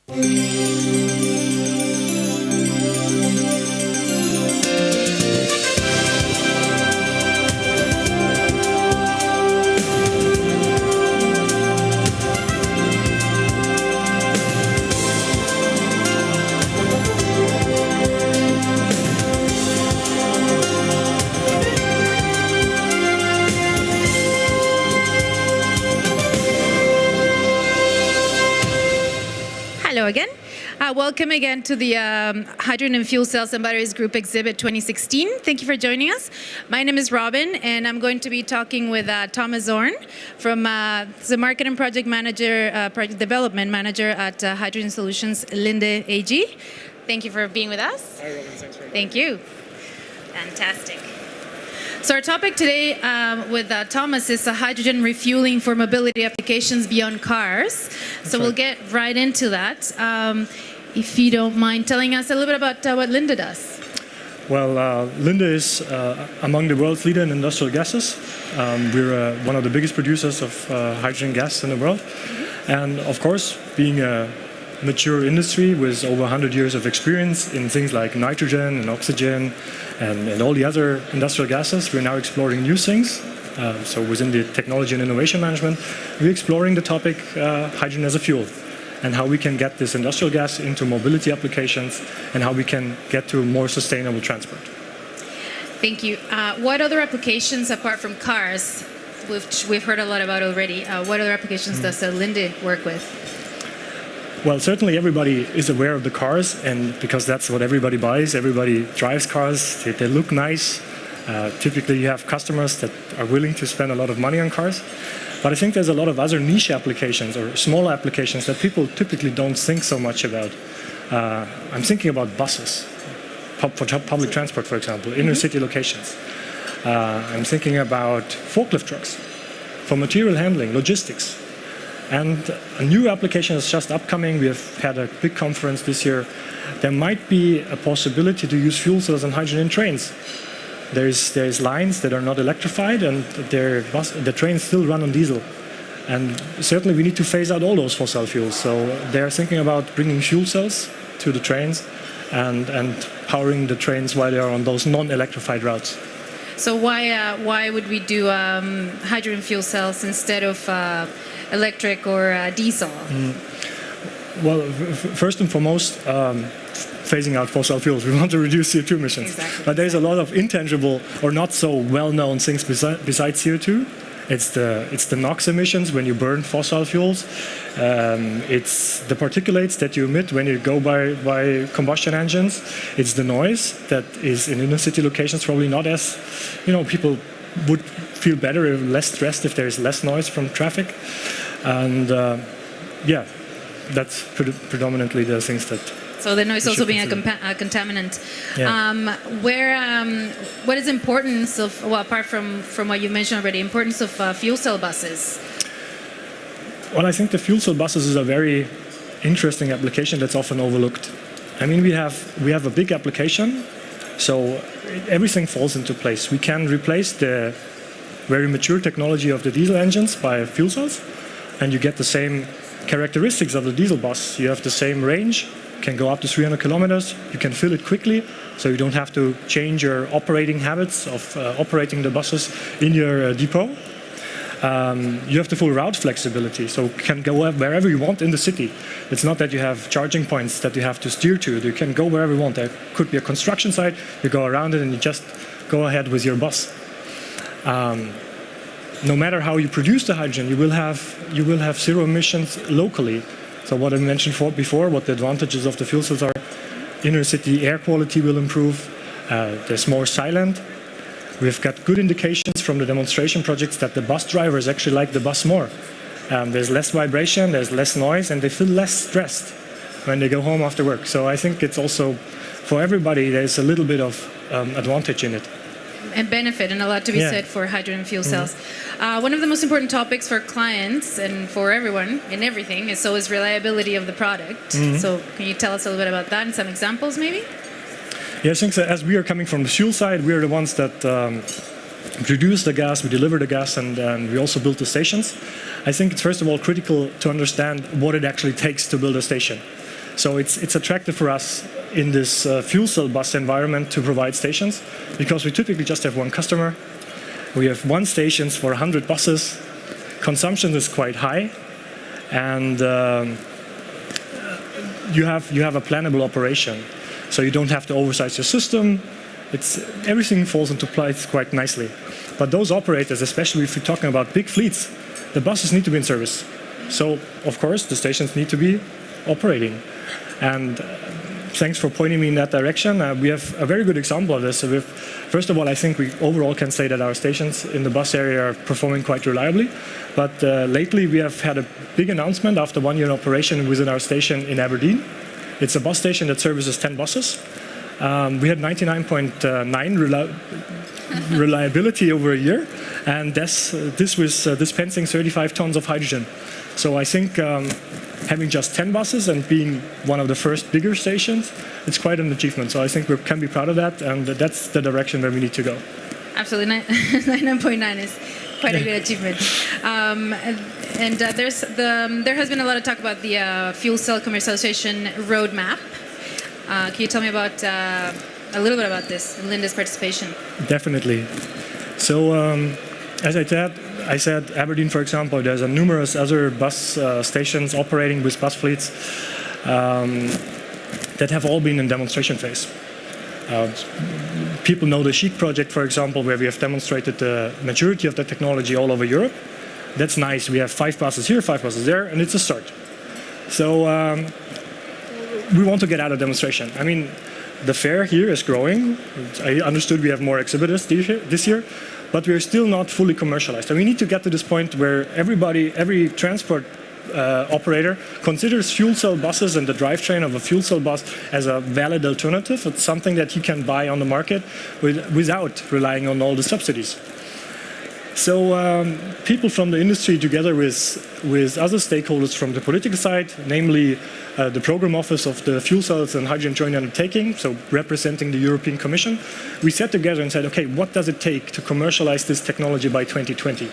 Hello again. Welcome again to the Hydrogen and Fuel Cells and Batteries Group Exhibit 2016. Thank you for joining us. My name is Robin, and I'm going to be talking with Thomas Zorn from the Market and Project Manager, Project Development Manager at Hydrogen Solutions Linde AG. Thank you for being with us. Hi, Robin. Thanks very much. Thank you. Fantastic. So our topic today with Thomas is hydrogen refueling for mobility applications beyond cars. So we'll get right into that. If you don't mind telling us a little bit about what Linde does. Well, Linde is among the world's leader in industrial gases. We're one of the biggest producers of hydrogen gas in the world. And of course, being a mature industry with over 100 years of experience in things like nitrogen and oxygen and all the other industrial gases, we're now exploring new things. So within the technology and innovation management, we're exploring the topic hydrogen as a fuel and how we can get this industrial gas into mobility applications and how we can get to more sustainable transport. Thank you. What other applications apart from cars, which we've heard a lot about already, what other applications does Linde work with? Well, certainly everybody is aware of the cars, and because that's what everybody buys. Everybody drives cars, they look nice. Typically you have customers that are willing to spend a lot of money on cars. But I think there's a lot of other niche applications or smaller applications that people typically don't think so much about. I'm thinking about buses, for public transport, for example, inner city locations. I'm thinking about forklift trucks for material handling, logistics. And a new application is just upcoming. We have had a big conference this year. There might be a possibility to use fuel cells and hydrogen in trains. There's lines that are not electrified, and the trains still run on diesel. And certainly we need to phase out all those fossil fuels. So they're thinking about bringing fuel cells to the trains and powering the trains while they are on those non-electrified routes. So why would we do hydrogen fuel cells instead of electric or diesel? Well, first and foremost, phasing out fossil fuels. We want to reduce CO2 emissions. Exactly. But there's a lot of intangible or not so well-known things besides CO2. It's the NOx emissions when you burn fossil fuels. It's the particulates that you emit when you go by combustion engines. It's the noise that is in inner city locations probably not as, people would feel better or less stressed if there is less noise from traffic. And that's predominantly the things that. So the noise also being a contaminant. Yeah. What is the importance of, well, apart from what you mentioned already, importance of fuel cell buses? Well, I think the fuel cell buses is a very interesting application that's often overlooked. I mean, we have a big application, so everything falls into place. We can replace the very mature technology of the diesel engines by fuel cells, and you get the same characteristics of the diesel bus. You have the same range, can go up to 300 kilometers, you can fill it quickly, so you don't have to change your operating habits of operating the buses in your depot. You have the full route flexibility, so you can go wherever you want in the city. It's not that you have charging points that you have to steer to. You can go wherever you want. There could be a construction site, you go around it and you just go ahead with your bus. No matter how you produce the hydrogen, you will have zero emissions locally. So what I mentioned before, what the advantages of the fuel cells are, inner city air quality will improve, there's more silent. We've got good indications from the demonstration projects that the bus drivers actually like the bus more. There's less vibration, there's less noise, and they feel less stressed when they go home after work. So I think it's also, for everybody, there's a little bit of advantage in it. And benefit, and a lot to be said for hydrogen fuel cells. One of the most important topics for clients and for everyone in everything is reliability of the product. So can you tell us a little bit about that and some examples maybe? Yeah, I think that as we are coming from the fuel side, we are the ones that produce the gas, we deliver the gas, and we also build the stations. I think it's first of all critical to understand what it actually takes to build a station. So it's attractive for us in this fuel cell bus environment to provide stations, because we typically just have one customer. We have one station for 100 buses. Consumption is quite high, and you have a plannable operation. So you don't have to oversize your system. Everything falls into place quite nicely. But those operators, especially if you're talking about big fleets, the buses need to be in service. So, of course, the stations need to be operating. And thanks for pointing me in that direction. We have a very good example of this. So first of all, I think we overall can say that our stations in the bus area are performing quite reliably. But lately, we have had a big announcement after 1 year in operation within our station in Aberdeen. It's a bus station that services 10 buses. We had 99.9 reliability over a year, and this was dispensing 35 tons of hydrogen. So I think having just 10 buses and being one of the first bigger stations, it's quite an achievement. So I think we can be proud of that, and that's the direction where we need to go. Absolutely, 99.9 is quite a good achievement. There has been a lot of talk about the fuel cell commercialization roadmap. Can you tell me about a little bit about this, Linde's participation? Definitely. So, as I said, Aberdeen, for example, there's numerous other bus stations operating with bus fleets that have all been in demonstration phase. People know the Chic project, for example, where we have demonstrated the maturity of the technology all over Europe. That's nice. We have 5 buses here, 5 buses there, and it's a start. So we want to get out of demonstration. I mean, the fair here is growing. I understood we have more exhibitors this year, but we're still not fully commercialized. And we need to get to this point where every transport operator considers fuel cell buses and the drivetrain of a fuel cell bus as a valid alternative. It's something that he can buy on the market without relying on all the subsidies. So people from the industry, together with other stakeholders from the political side, namely the program office of the Fuel Cells and Hydrogen Joint Undertaking, so representing the European Commission, we sat together and said, okay, what does it take to commercialize this technology by 2020?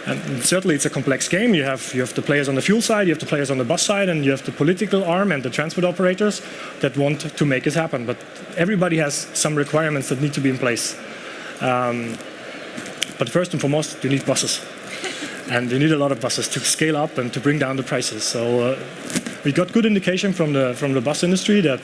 And certainly it's a complex game. You have the players on the fuel side, you have the players on the bus side, and you have the political arm and the transport operators that want to make it happen. But everybody has some requirements that need to be in place. But first and foremost, you need buses. And you need a lot of buses to scale up and to bring down the prices. So we got good indication from the bus industry that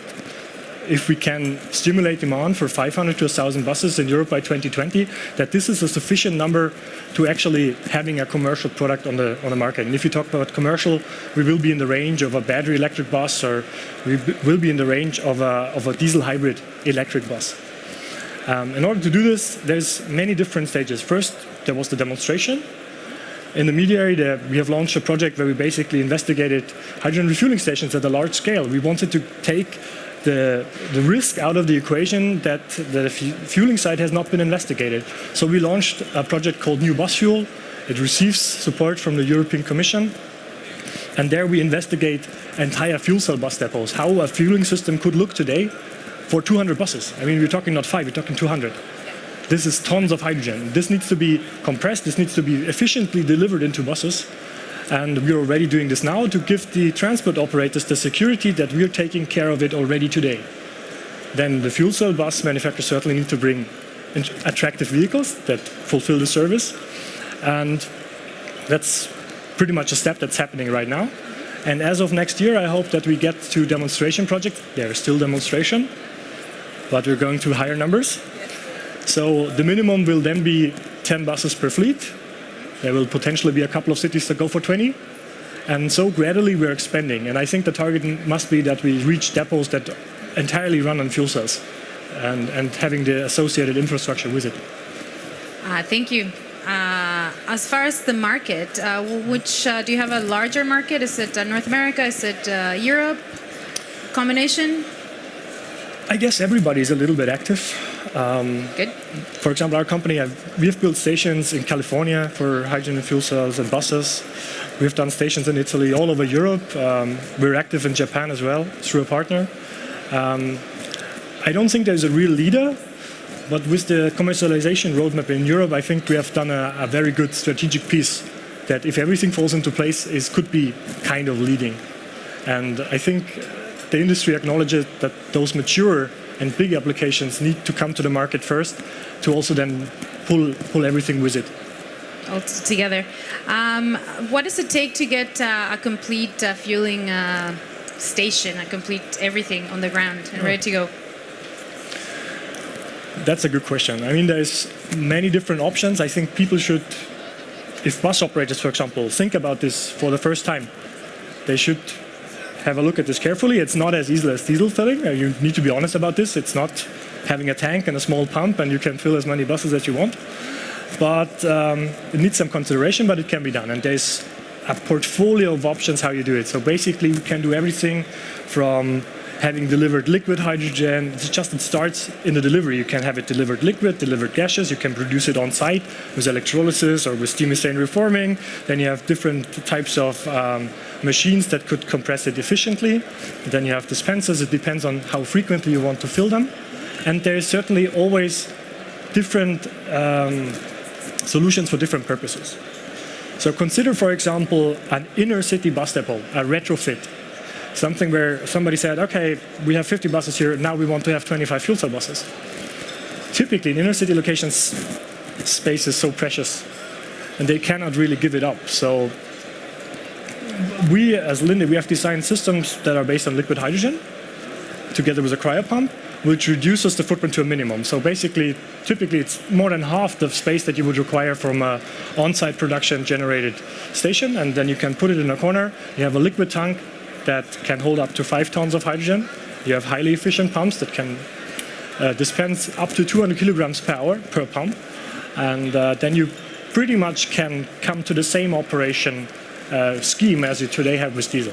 if we can stimulate demand for 500 to 1,000 buses in Europe by 2020, that this is a sufficient number to actually having a commercial product on the market. And if you talk about commercial, we will be in the range of a battery electric bus, or we will be in the range of a diesel hybrid electric bus. In order to do this, there's many different stages. First, there was the demonstration. In the media area, we have launched a project where we basically investigated hydrogen refueling stations at a large scale. We wanted to take the risk out of the equation that the fueling side has not been investigated. So we launched a project called New Bus Fuel. It receives support from the European Commission. And there we investigate entire fuel cell bus depots, how a fueling system could look today for 200 buses. I mean, we're talking not 5, we're talking 200. This is tons of hydrogen. This needs to be compressed, this needs to be efficiently delivered into buses. And we're already doing this now to give the transport operators the security that we're taking care of it already today. Then the fuel cell bus manufacturers certainly need to bring attractive vehicles that fulfill the service. And that's pretty much a step that's happening right now. And as of next year, I hope that we get to demonstration projects. There is still demonstration, but we're going to higher numbers. So the minimum will then be 10 buses per fleet. There will potentially be a couple of cities that go for 20. And so gradually we're expanding. And I think the target must be that we reach depots that entirely run on fuel cells and having the associated infrastructure with it. Thank you. As far as the market, do you have a larger market? Is it North America? Is it Europe? Combination? I guess everybody is a little bit active. Good. For example, our company, we have built stations in California for hydrogen and fuel cells and buses. We've done stations in Italy, all over Europe. We're active in Japan as well through a partner. I don't think there's a real leader, but with the commercialization roadmap in Europe, I think we have done a very good strategic piece that if everything falls into place, could be kind of leading. And I think the industry acknowledges that those mature and big applications need to come to the market first to also then pull everything with it. All together. What does it take to get a complete fueling station, a complete everything on the ground and ready to go? That's a good question. I mean, there's many different options. I think people should, if bus operators, for example, think about this for the first time, they should have a look at this carefully. It's not as easy as diesel filling. You need to be honest about this. It's not having a tank and a small pump and you can fill as many buses as you want. But it needs some consideration, but it can be done. And there's a portfolio of options how you do it. So basically, you can do everything from having delivered liquid hydrogen. It starts in the delivery. You can have it delivered liquid, delivered gaseous. You can produce it on site with electrolysis or with steam methane reforming. Then you have different types of machines that could compress it efficiently. Then you have dispensers. It depends on how frequently you want to fill them. And there is certainly always different solutions for different purposes. So consider, for example, an inner city bus depot, a retrofit. Something where somebody said, okay, we have 50 buses here, now we want to have 25 fuel cell buses. Typically, in inner city locations, space is so precious, and they cannot really give it up. So we, as Linde, we have designed systems that are based on liquid hydrogen, together with a cryo pump, which reduces the footprint to a minimum. So basically, typically, it's more than half the space that you would require from an on-site production generated station, and then you can put it in a corner. You have a liquid tank that can hold up to 5 tons of hydrogen. You have highly efficient pumps that can dispense up to 200 kilograms per hour per pump. And then you pretty much can come to the same operation scheme as you today have with diesel.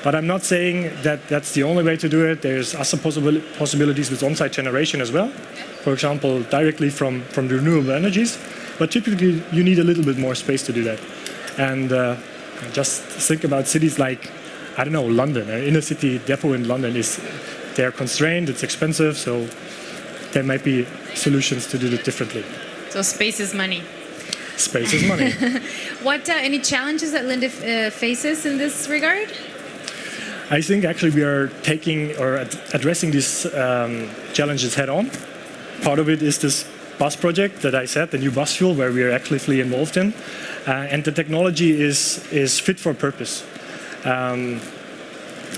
But I'm not saying that that's the only way to do it. There's other possibilities with on-site generation as well. For example, directly from renewable energies. But typically, you need a little bit more space to do that. And just think about cities like, I don't know, London. An inner city depot in London they're constrained, it's expensive, so there might be solutions to do it differently. So space is money. Space is money. What any challenges that Linde faces in this regard? I think actually we are taking or addressing these challenges head on. Part of it is this bus project that I said, the new bus fuel, where we are actively involved in. And the technology is fit for purpose.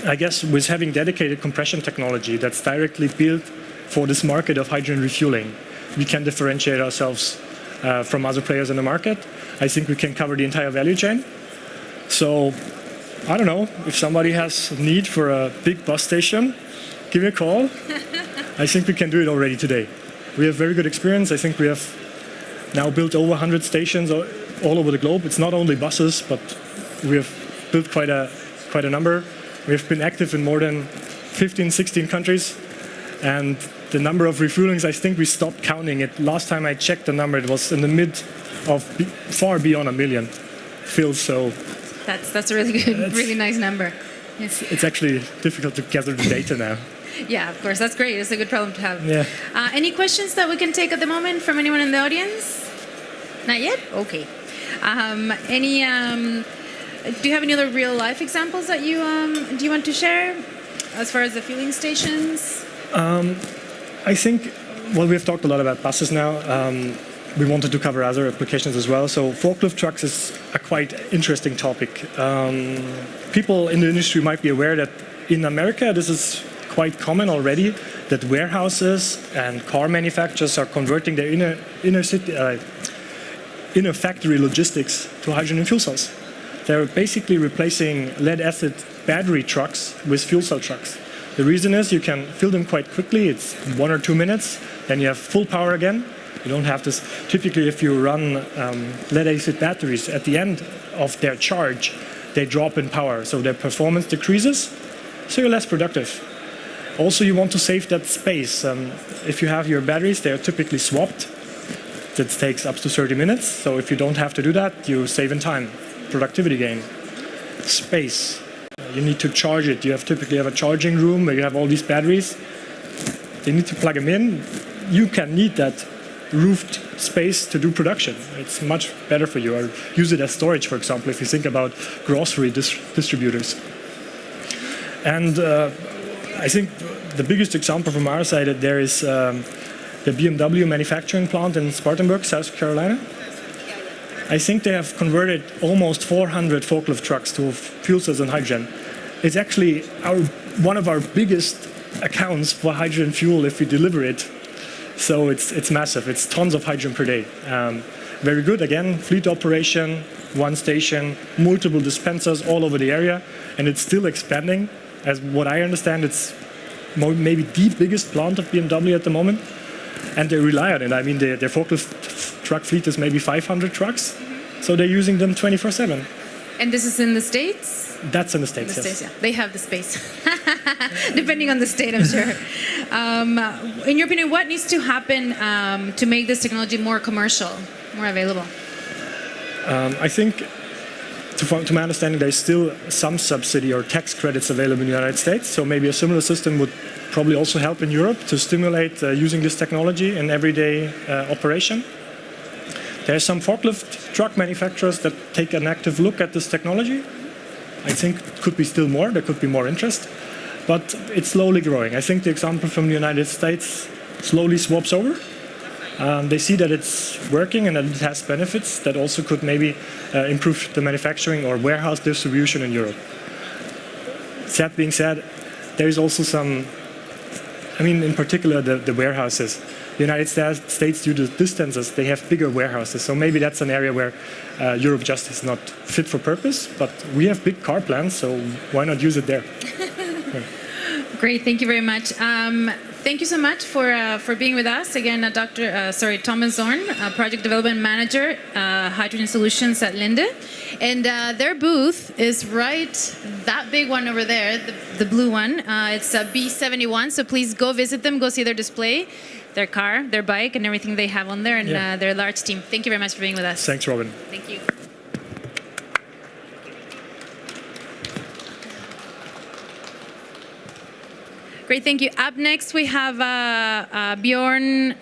I guess with having dedicated compression technology that's directly built for this market of hydrogen refueling, we can differentiate ourselves from other players in the market. I think we can cover the entire value chain. So, I don't know, if somebody has need for a big bus station, give me a call. I think we can do it already today. We have very good experience. I think we have now built over 100 stations all over the globe. It's not only buses, but we have built quite a number. We have been active in more than 15, 16 countries. And the number of refuelings, I think we stopped counting it. Last time I checked the number, it was in the mid of far beyond 1 million fills. So that's a really good, really nice number. Yes. It's actually difficult to gather the data now. Yeah, of course, that's great. It's a good problem to have. Yeah. Any questions that we can take at the moment from anyone in the audience? Not yet? Okay. Do you have any other real life examples that you do you want to share as far as the fueling stations? I think, well, we've talked a lot about buses now. We wanted to cover other applications as well. So forklift trucks is a quite interesting topic. People in the industry might be aware that in America, this is quite common already, that warehouses and car manufacturers are converting their inner factory logistics to hydrogen fuel cells. They're basically replacing lead-acid battery trucks with fuel cell trucks. The reason is you can fill them quite quickly. It's 1 or 2 minutes. Then you have full power again. You don't have this. Typically, if you run lead-acid batteries, at the end of their charge, they drop in power. So their performance decreases, so you're less productive. Also, you want to save that space. If you have your batteries, they are typically swapped. That takes up to 30 minutes. So if you don't have to do that, you save in time. Productivity gain. Space. You need to charge it. You typically have a charging room where you have all these batteries. You need to plug them in. You can need that roofed space to do production. It's much better for you. Or use it as storage, for example, if you think about grocery distributors. And I think the biggest example from our side there is the BMW manufacturing plant in Spartanburg, South Carolina. I think they have converted almost 400 forklift trucks to fuel cells and hydrogen. It's actually one of our biggest accounts for hydrogen fuel if we deliver it. So it's massive. It's tons of hydrogen per day. Very good. Again, fleet operation, one station, multiple dispensers all over the area, and it's still expanding. As what I understand, it's maybe the biggest plant of BMW at the moment, and they rely on it. I mean, their forklift truck fleet is maybe 500 trucks, so they're using them 24/7. And this is in the States? That's in the States, yes. States, yeah. They have the space, depending on the state, I'm sure. In your opinion, what needs to happen to make this technology more commercial, more available? I think, to my understanding, there's still some subsidy or tax credits available in the United States, so maybe a similar system would probably also help in Europe to stimulate using this technology in everyday operation. There are some forklift truck manufacturers that take an active look at this technology. I think it could be still more, there could be more interest, but it's slowly growing. I think the example from the United States slowly swaps over. They see that it's working and that it has benefits that also could maybe improve the manufacturing or warehouse distribution in Europe. That being said, there is also some, I mean, in particular the warehouses. The United States, due to distances, they have bigger warehouses. So maybe that's an area where Europe just is not fit for purpose. But we have big car plants, so why not use it there? Great, thank you very much. Thank you so much for being with us. Again, Thomas Zorn, Project Development Manager, Hydrogen Solutions at Linde. And their booth is right, that big one over there, the blue one. It's a B71, so please go visit them, go see their display, their car, their bike, and everything they have on there, and their large team. Thank you very much for being with us. Thanks, Robin. Thank you. Great, thank you. Up next, we have Bjorn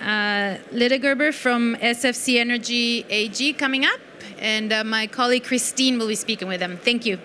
Lidegerber from SFC Energy AG coming up, and my colleague Christine will be speaking with them. Thank you.